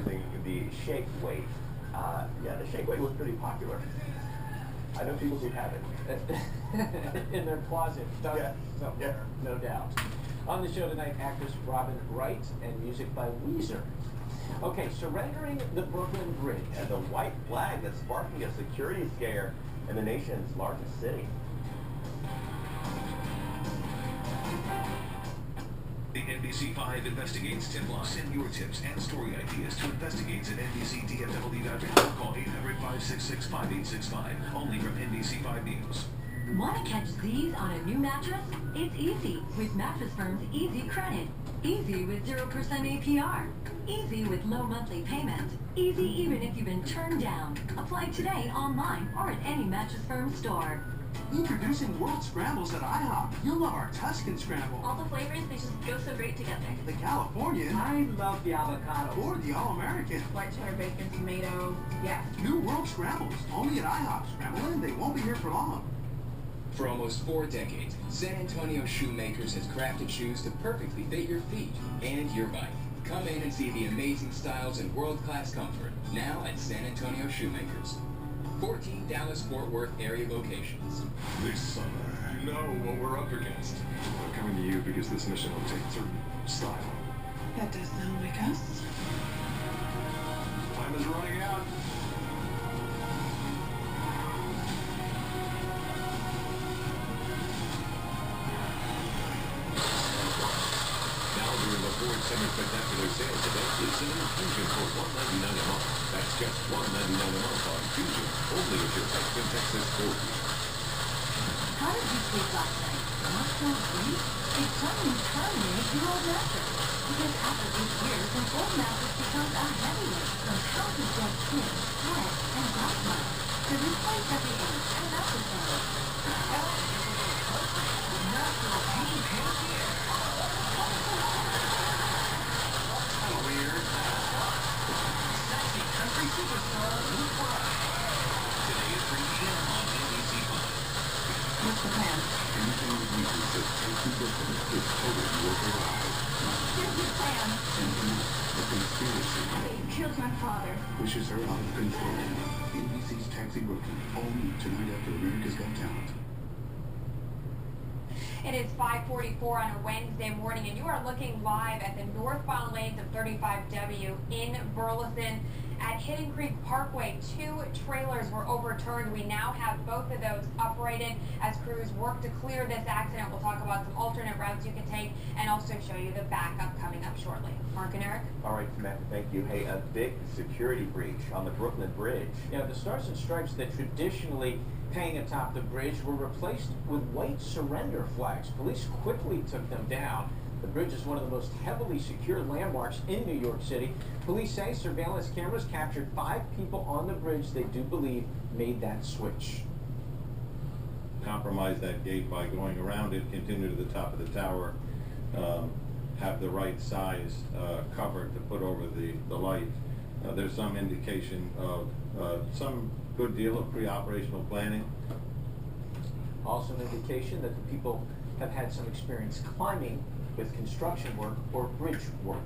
using the shake weight. Yeah, the shake weight was pretty popular. I know people who have it. In their closet, Yeah. somewhere, no doubt. On the show tonight, actress Robin Wright and music by Weezer. Okay, surrendering the Brooklyn Bridge. And the white flag that's sparking a security scare in the nation's largest city. The NBC5 investigates tip-off. Send your tips and story ideas to investigates at NBCDFW.com. Call 800-566-5865. Only from NBC5 News. Want to catch Z's on a new mattress? It's easy with Mattress Firm's Easy Credit. Easy with 0% APR. Easy with low monthly payment. Easy even if you've been turned down. Apply today online or at any Mattress Firm store. Introducing World Scrambles at IHOP. You'll love our Tuscan Scramble. All the flavors, they just go so great together. The Californian. I love the avocado. Or the All-American. White cheddar bacon, tomato, yeah. New World Scrambles. Only at IHOP. Scramble in. They won't be here for long. For almost 4 decades, San Antonio Shoemakers has crafted shoes to perfectly fit your feet and your bike. Come in and see the amazing styles and world-class comfort, now at San Antonio Shoemakers. 14 Dallas-Fort Worth area locations. This summer, you know what we're up against. We're coming to you because this mission will take certain style. That does sound like us. Time is running out. Ford Summer Spectacular sales event is an infusion for $199 a month. That's just $199 a month on Fusion, only at your Texas, Texas Ford. How did you sleep last night? Not so great? It's time you terminate your old mattress. Because after 8 years, an old mattress becomes a heavyweight from pounds of dead skin, sweat, and black mud. To replace every age and mattress level. Natural pain here. Sexy country superstar Luke Bryan. Today at 3 p.m. on NBC5. What's the plan? Anything that uses the safety Brooklyn is totally worth your lives. Here's your plan. Sentiment, a conspiracy, They killed my father. pushes her out of control. NBC's Taxi Brooklyn, all new tonight after America's Got Talent. It is 5:44 on a Wednesday morning, and you are looking live at the northbound lanes of 35W in Burleson. At Hidden Creek Parkway, 2 trailers were overturned. We now have both of those uprighted as crews work to clear this accident. We'll talk about some alternate routes you can take and also show you the backup coming up shortly. Mark and Eric? All right, Samantha, thank you. Hey, a big security breach on the Brooklyn Bridge. Yeah, the stars and stripes that traditionally hang atop the bridge were replaced with white surrender flags. Police quickly took them down. The bridge is one of the most heavily secured landmarks in New York City. Police say surveillance cameras captured 5 people on the bridge they do believe made that switch. Compromise that gate by going around it, continue to the top of the tower, have the right size cover to put over the light. There's some indication of some good deal of pre-operational planning. Also an indication that the people have had some experience climbing with construction work or bridge work.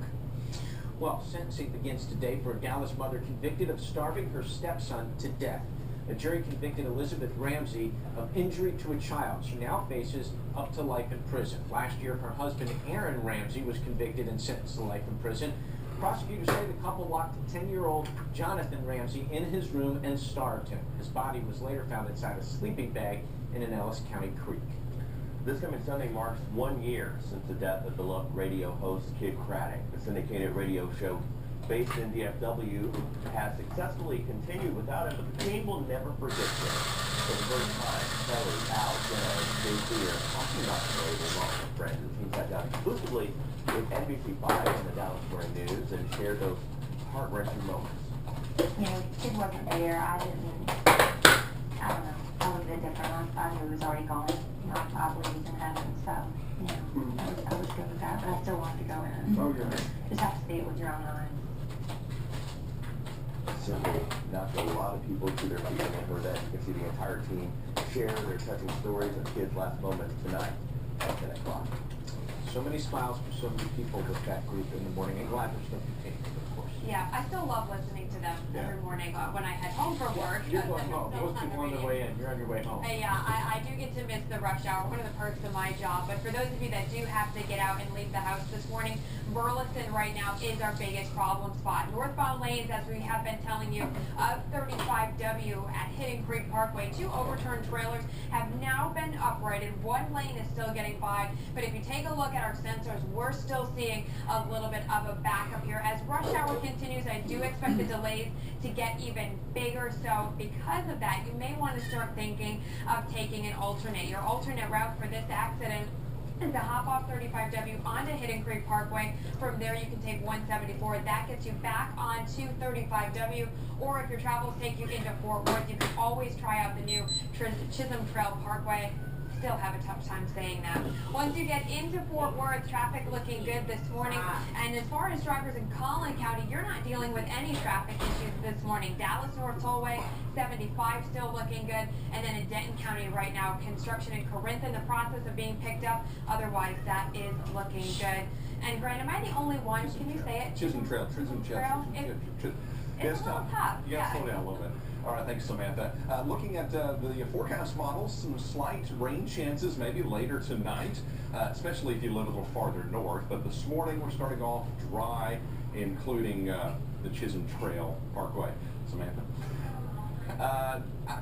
Well, sentencing begins today for a Dallas mother convicted of starving her stepson to death. A jury convicted Elizabeth Ramsey of injury to a child. She now faces up to life in prison. Last year, her husband, Aaron Ramsey, was convicted and sentenced to life in prison. Prosecutors say the couple locked 10-year-old Jonathan Ramsey in his room and starved him. His body was later found inside a sleeping bag in an Ellis County creek. This coming Sunday marks 1 year since the death of beloved radio host Kid Craddock. The syndicated radio show based in DFW has successfully continued without him, but the team will never forget him. For the first time, Kelly, Al, Jenna, and JC are talking about the radio along with friends. The team sat down exclusively with NBC5 and the Dallas Morning News and shared those heart-wrenching moments. You know, Kid wasn't there. I don't know. I looked at it different. I knew he was already gone. You know, I believe he's in heaven, so, you know, I was good with that, but I still wanted to go in. Oh, you're right. Just have to see it with your own eyes. Certainly knocked a lot of people to their feet when they heard that. You can see the entire team share their touching stories of Kid's last moments tonight at 10 o'clock. So many smiles for so many people with that group in the morning, and glad they're still continuing, of course. Yeah, I still love listening to them every morning when I head home from work. You're going home. Most people on their way in. You're on your way home. Yeah, I do get to miss the rush hour, one of the perks of my job. But for those of you that do have to get out and leave the house this morning, Burleson right now is our biggest problem spot. Northbound lanes, as we have been telling you, of 35W at Hidden Creek Parkway, 2 overturned trailers have now been uprighted. 1 lane is still getting by, but if you take a look at our sensors, we're still seeing a little bit of a backup here. As rush hour continues, I do expect the delays to get even bigger, so because of that, you may want to start thinking of taking an alternate. Your alternate route for this accident is to hop off 35W onto Hidden Creek Parkway. From there, you can take 174. That gets you back onto 35W, or if your travels take you into Fort Worth, you can always try out the new Chisholm Trail Parkway. Still have a tough time saying that. Once you get into Fort Worth, traffic looking good this morning. And as far as drivers in Collin County, you're not dealing with any traffic issues this morning. Dallas North Tollway, 75 still looking good. And then in Denton County right now, construction in Corinth in the process of being picked up. Otherwise, that is looking good. And Grant, am I the only one? Can you say it? Chisholm Trail. It's a little tough. You got to slow down a little bit. All right, thanks, Samantha. Looking at the forecast models, some slight rain chances maybe later tonight, especially if you live a little farther north. But this morning we're starting off dry, including the Chisholm Trail Parkway. Samantha?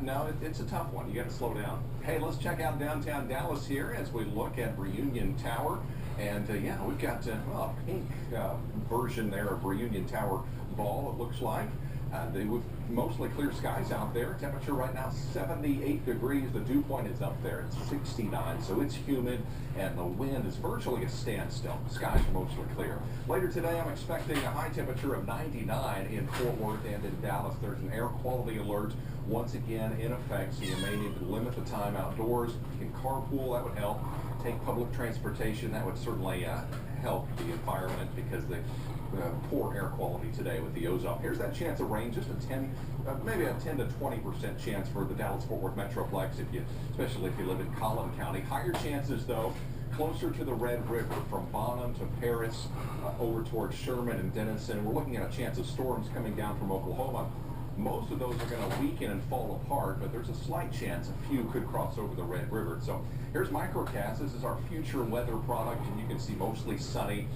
No, it's a tough one. You got to slow down. Hey, let's check out downtown Dallas here as we look at Reunion Tower. And yeah, we've got well, a pink version there of Reunion Tower ball, it looks like. With mostly clear skies out there. Temperature right now 78 degrees. The dew point is up there. It's 69, so it's humid, and the wind is virtually a standstill. Skies are mostly clear. Later today, I'm expecting a high temperature of 99 in Fort Worth and in Dallas. There's an air quality alert once again in effect, so you may need to limit the time outdoors. You can carpool, that would help. Take public transportation, that would certainly help the environment because the poor air quality today with the ozone. Here's that chance of rain, just a 10, maybe a 10 to 20% chance for the Dallas-Fort Worth Metroplex, especially if you live in Collin County. Higher chances, though, closer to the Red River, from Bonham to Paris, over towards Sherman and Denison. We're looking at a chance of storms coming down from Oklahoma. Most of those are going to weaken and fall apart, but there's a slight chance a few could cross over the Red River. So here's Microcast. This is our future weather product, and you can see mostly sunny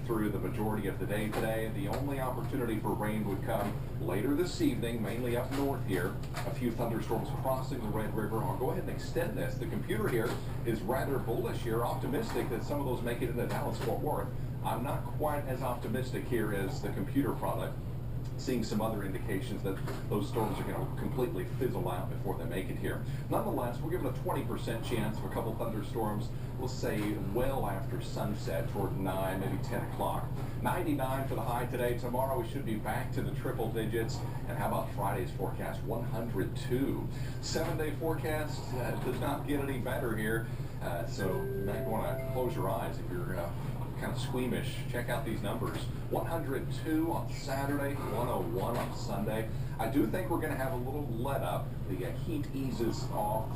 through the majority of the day today. The only opportunity for rain would come later this evening, mainly up north here. A few thunderstorms crossing the Red River. I'll go ahead and extend this. The computer here is rather bullish here, optimistic that some of those make it into Dallas-Fort Worth. I'm not quite as optimistic here as the computer product. Seeing some other indications that those storms are going to completely fizzle out before they make it here. Nonetheless, we're given a 20% chance of a couple thunderstorms, we'll say well after sunset, toward 9, maybe 10 o'clock. 99 for the high today. Tomorrow we should be back to the triple digits. And how about Friday's forecast? 102. 7-day forecast does not get any better here. So you might want to close your eyes if you're kind of squeamish. Check out these numbers. 102 on Saturday, 101 on Sunday. I do think we're going to have a little let up. The heat eases off,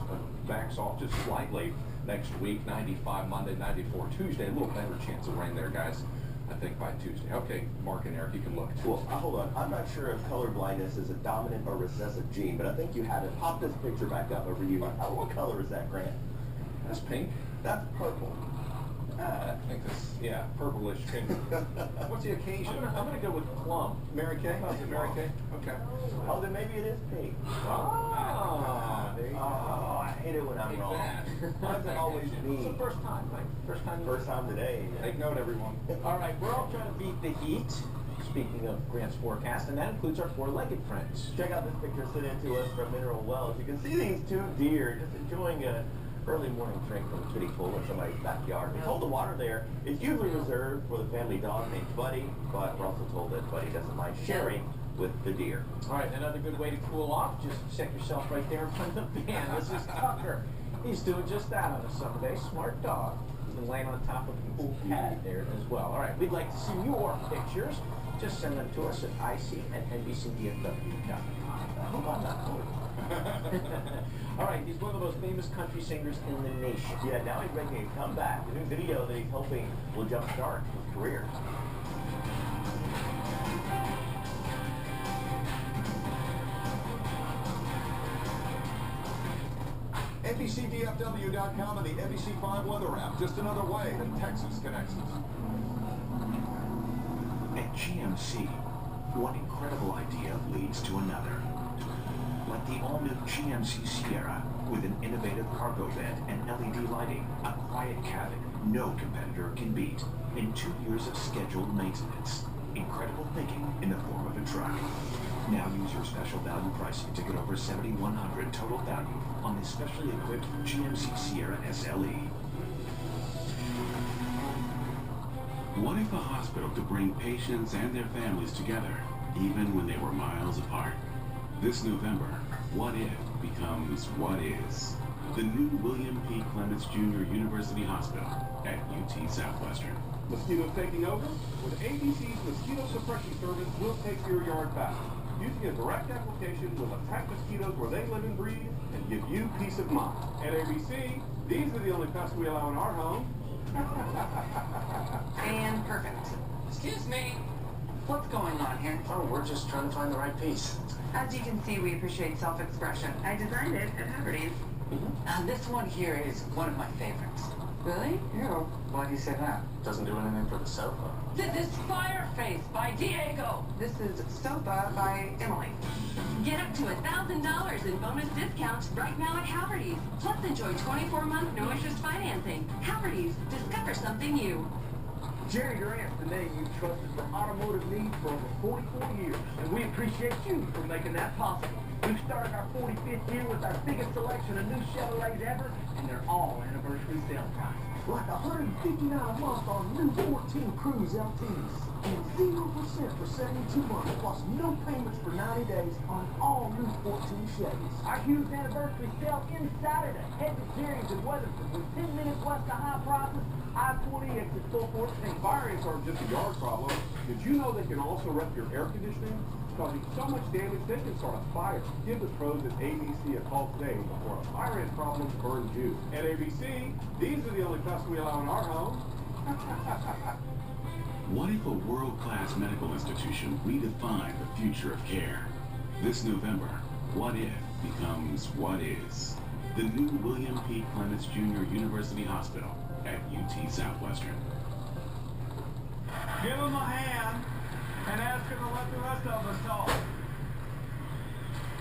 backs off just slightly next week. 95 Monday, 94 Tuesday. A little better chance of rain there, guys, I think, by Tuesday. Okay, Mark and Eric, you can look. Well, hold on. I'm not sure if colorblindness is a dominant or recessive gene, but I think you had it. Pop this picture back up over you. What color is that, Grant? That's pink. That's purple. I think this, yeah, purplish pink. What's the occasion? I'm gonna go with plum. Mary Kay? Oh, Is it Mary Kay? Okay. Oh, then maybe it is pink. There you go. Oh, I hate it when I'm wrong. Why does it always me? It's the first time, Mike. First time today. Take note, everyone. All right, we're all trying to beat the heat. Speaking of Grant's forecast, and that includes our four-legged friends. Check out this picture sent in to us from Mineral Wells. You can see these two deer just enjoying a early morning drink from a kiddie pool in somebody's backyard. We're told the water there is usually reserved for the family dog named Buddy, but we're also told that Buddy doesn't mind sharing with the deer. All right, another good way to cool off, just set yourself right there in front of the fan. This is Tucker. He's doing just that on a summer day. Smart dog. He's been laying on top of the pool pad there as well. All right, we'd like to see your pictures. Just send them to us at ic@nbcdfw.com. I hope I'm not cool. All right, he's one of the most famous country singers in the nation. Yeah, now he's making a comeback. The new video that he's hoping will jumpstart his career. NBCDFW.com and the NBC5 weather app. Just another way that Texas connects us. At GMC, one incredible idea leads to another. Like the all-new GMC Sierra, with an innovative cargo bed and LED lighting, a quiet cabin no competitor can beat, and 2 years of scheduled maintenance. Incredible thinking in the form of a truck. Now use your special value pricing to get over $7,100 total value on the specially equipped GMC Sierra SLE. What if a hospital could bring patients and their families together, even when they were miles apart? This November, What If becomes What Is. The new William P. Clements Jr. University Hospital at UT Southwestern. Mosquitoes taking over? With ABC's Mosquito Suppression Service, we'll take your yard back. Using a direct application, we'll attack mosquitoes where they live and breathe and give you peace of mind. At ABC, these are the only pests we allow in our home. And perfect. Excuse me. What's going on here? Oh, we're just trying to find the right piece. As you can see, we appreciate self-expression. I designed it at Haverty's. This one here is one of my favorites. Really? Yeah. Why do you say that? Doesn't do anything for the sofa. This is Fireface by Diego. This is Sofa by Emily. Get up to $1,000 in bonus discounts right now at Haverty's. Plus enjoy 24-month no-interest financing. Haverty's, discover something new. Jerry Grant's the name you've trusted for automotive needs for over 44 years, and we appreciate you for making that possible. We've started our 45th year with our biggest selection of new Chevrolets ever, and they're all anniversary sale price. Like $159 a month on new 14 Cruise LTs, and 0% for 72 months, plus no payments for 90 days on all new 14 Chevys. Our huge anniversary sale ends Saturday. Head to Jerry's in Weatherford with 10 minutes west of high prices. I-20 exit 414. Fire ants aren't just a yard problem. Did you know they can also wreck your air conditioning? Causing so much damage they can start a fire. Give the pros at ABC a call today before a fire ant problem burns you. At ABC, these are the only pests we allow in our home. What if a world-class medical institution redefined the future of care? This November, What If becomes What Is. The new William P. Clements Jr. University Hospital at UT Southwestern. Give him a hand and ask him to let the rest of us talk.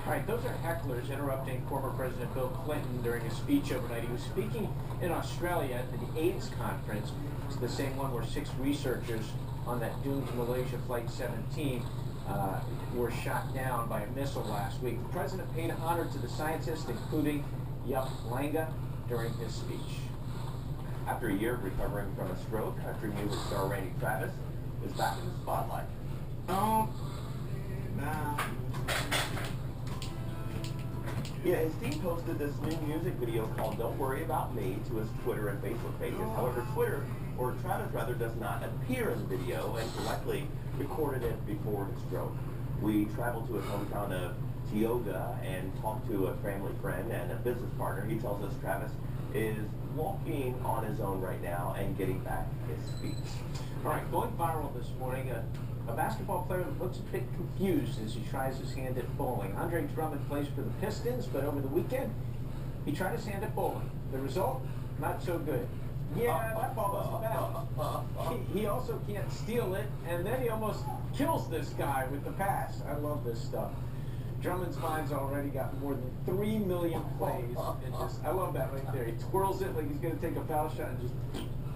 All right, those are hecklers interrupting former President Bill Clinton during a speech overnight. He was speaking in Australia at the AIDS conference. It's the same one where 6 researchers on that doomed Malaysia Flight 17 were shot down by a missile last week. The president paid honor to the scientists, including Yup Langa, during his speech. After a year of recovering from a stroke, country music star Randy Travis is back in the spotlight. Oh, nah. Yeah, his team posted this new music video called Don't Worry About Me to his Twitter and Facebook pages. However, Twitter, or Travis rather, does not appear in the video and correctly recorded it before his stroke. We traveled to his hometown of Tioga and talked to a family friend and a business partner. He tells us Travis is walking on his own right now and getting back his speech. All right, going viral this morning, a basketball player looks a bit confused as he tries his hand at bowling. Andre Drummond plays for the Pistons, but over the weekend, he tried his hand at bowling. The result, not so good. Yeah, that ball was foul. He also can't steal it, and then he almost kills this guy with the pass. I love this stuff. Drummond's mind's already got more than 3 million plays. I love that right there. He twirls it like he's going to take a foul shot and just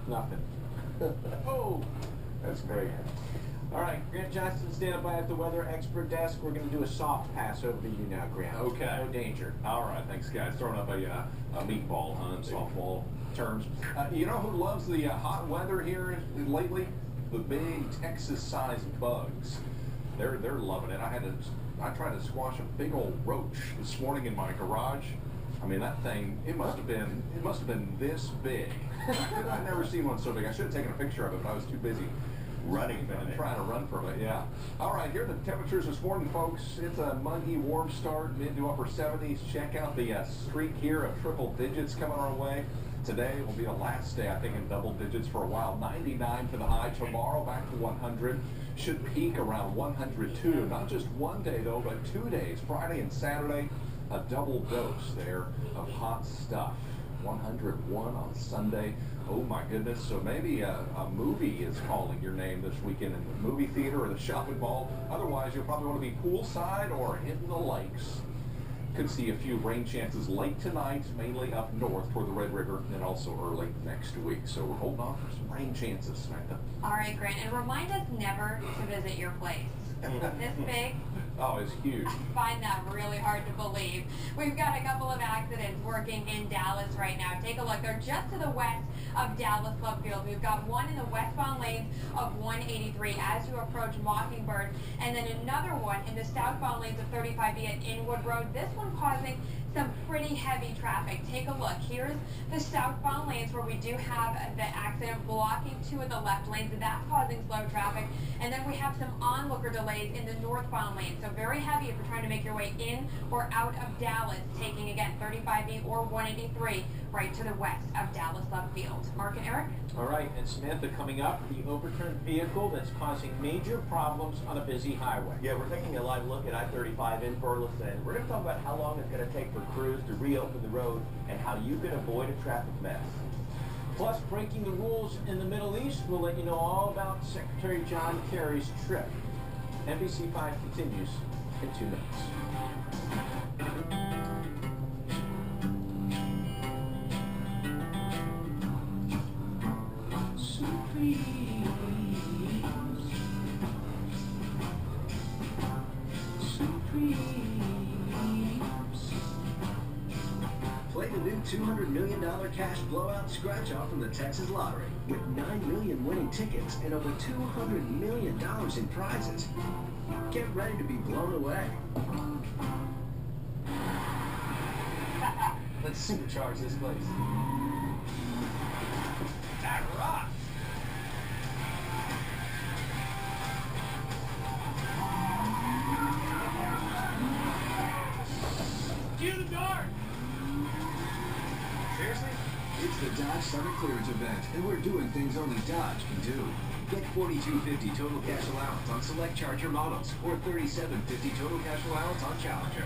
nothing. Oh, that's great. All right, Grant Johnston standing by at the weather expert desk. We're going to do a soft pass over to you now, Grant. Okay. No danger. All right, thanks, guys. Throwing up a meatball on softball terms. You know who loves the hot weather here lately? The big Texas-sized bugs. They're loving it. I tried to squash a big old roach this morning in my garage. I mean, that thing, it must have been this big. I've never seen one so big. I should have taken a picture of it, but I was too busy running from it. Trying to run from it, yeah. All right, here are the temperatures this morning, folks. It's a muggy, warm start, mid to upper 70s. Check out the streak here of triple digits coming our way. Today will be the last day, I think, in double digits for a while. 99 for the high. Tomorrow back to 100. Should peak around 102. Not just one day, though, but 2 days, Friday and Saturday. a double dose there of hot stuff. 101 on Sunday. Oh my goodness. So maybe a movie is calling your name this weekend in the movie theater or the shopping mall. Otherwise, you'll probably want to be poolside or hitting the lakes. Could see a few rain chances late tonight, mainly up north toward the Red River, and also early next week. So we're holding on for some rain chances, Samantha. All right, Grant, and remind us never to visit your place. This big. Oh, it's huge. I find that really hard to believe. We've got a couple of accidents working in Dallas right now. Take a look. They're just to the west of Dallas Love Field. We've got one in the westbound lanes of 183 as you approach Mockingbird, and then another one in the southbound lanes of 35B at Inwood Road. This one causing some pretty heavy traffic. Take a look. Here's the southbound lanes where we do have the accident blocking two of the left lanes, and that's causing slow traffic. And then we have some onlooker delays in the northbound lane. So very heavy if you're trying to make your way in or out of Dallas, taking again 35B or 183 right to the west of Dallas Love Field. Mark and Eric? All right, and Samantha, coming up, the overturned vehicle that's causing major problems on a busy highway. Yeah, we're taking a live look at I-35 in Burleson. We're going to talk about how long it's going to take for crews to reopen the road and how you can avoid a traffic mess. Plus, breaking the rules in the Middle East, we'll let you know all about Secretary John Kerry's trip. NBC5 continues in 2 minutes. Play the new $200 million cash blowout scratch-off from the Texas Lottery with 9 million winning tickets and over $200 million in prizes. Get ready to be blown away. Let's supercharge this place. That rocks! Cue the guard! Seriously? It's the Dodge Summer Clearance event, and we're doing things only Dodge can do. Get $4,250 total cash allowance on select Charger models, or $3,750 total cash allowance on Challenger.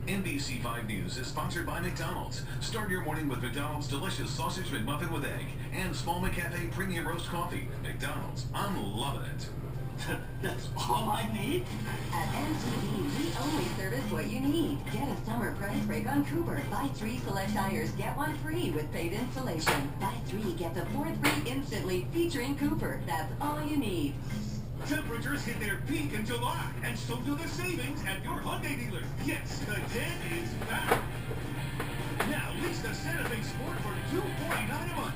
NBC5 News is sponsored by McDonald's. Start your morning with McDonald's delicious sausage McMuffin with egg and small McCafe premium roast coffee. McDonald's, I'm loving it. That's all I need? At MTD, we only service what you need. Get a summer price break on Cooper. Buy 3 select tires, get 1 free with paid installation. Buy 3, get the 4th free instantly featuring Cooper. That's all you need. Temperatures hit their peak in July, and so do the savings at your Hyundai dealer. Yes, the 10 is back. Now lease the Santa Fe Sport for $249 a month.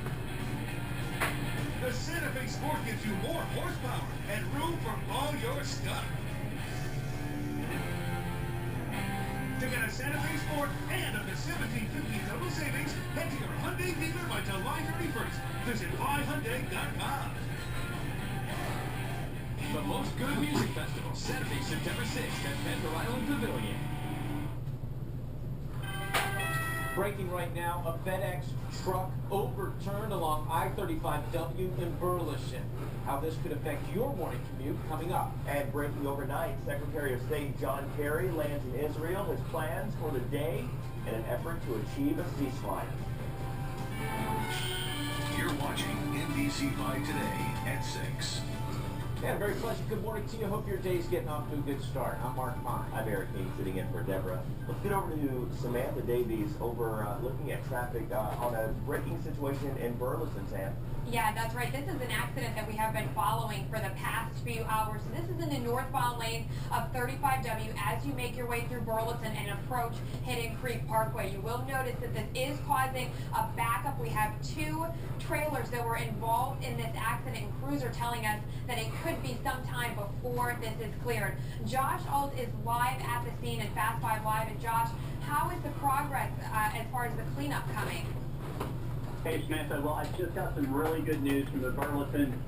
The Santa Fe Sport gives you more horsepower and room for all your stuff. To get a Santa Fe Sport and up to $1,750 total savings, head to your Hyundai dealer by July 31st. Visit buyhyundai.com. The Most Good Music Festival, Saturday, September 6th at Panther Island Pavilion. Breaking right now, a FedEx truck overturned along I-35W in Burleson. How this could affect your morning commute coming up. And breaking overnight, Secretary of State John Kerry lands in Israel his plans for the day in an effort to achieve a ceasefire. You're watching NBC5 Today at 6. Yeah, very pleasant good morning to you. Hope your day's getting off to a good start. I'm Mark Pine. I'm Eric King, sitting in for Deborah. Let's get over to Samantha Davies over looking at traffic on a braking situation in Burleson, Sam. Yeah, that's right. This is an accident that we have been following for the past few hours. This is in the northbound lane of 35W as you make your way through Burleson and approach Hidden Creek Parkway. You will notice that this is causing a backup. We have 2 trailers that were involved in this accident, and crews are telling us that it could be some time before this is cleared. Josh Alt is live at the scene in Fast 5 Live. And Josh, how is the progress as far as the cleanup coming? Hey, Samantha. Well, I just got some really good news from the Burleson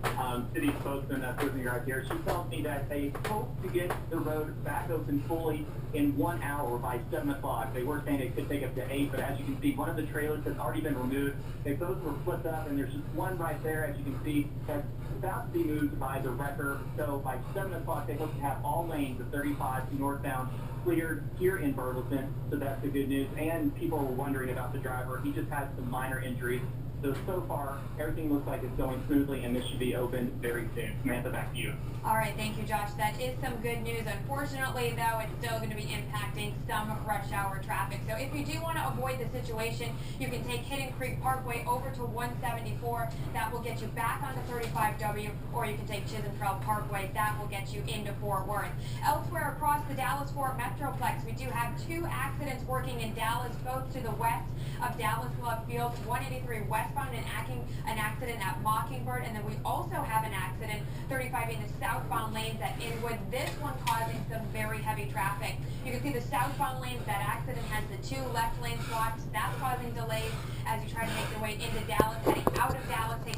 city spokesman that's with me right here. She tells me that they hope to get the road back open fully in 1 hour by 7 o'clock. They were saying it could take up to 8, but as you can see, one of the trailers has already been removed. They both were flipped up, and there's just one right there, as you can see, that's about to be moved by the wrecker. So by 7 o'clock, they hope to have all lanes of 35 northbound cleared here in Burleson, so that's the good news. And people were wondering about the driver. He just had some minor injuries. So far, everything looks like it's going smoothly, and this should be open very soon. Samantha, back to you. All right, thank you, Josh. That is some good news. Unfortunately, though, it's still going to be impacting some rush hour traffic. So if you do want to avoid the situation, you can take Hidden Creek Parkway over to 174. That will get you back onto 35W, or you can take Chisholm Trail Parkway. That will get you into Fort Worth. Elsewhere across the Dallas-Fort Metroplex, we do have 2 accidents working in Dallas, both to the west of Dallas Love Field, 183 westbound and an accident at Mockingbird, and then we also have an accident 35 in the southbound lanes at Inwood. This one causing some very heavy traffic. You can see the southbound lanes. That accident has the 2 left lanes blocked. That's causing delays as you try to make your way into Dallas, heading out of Dallas.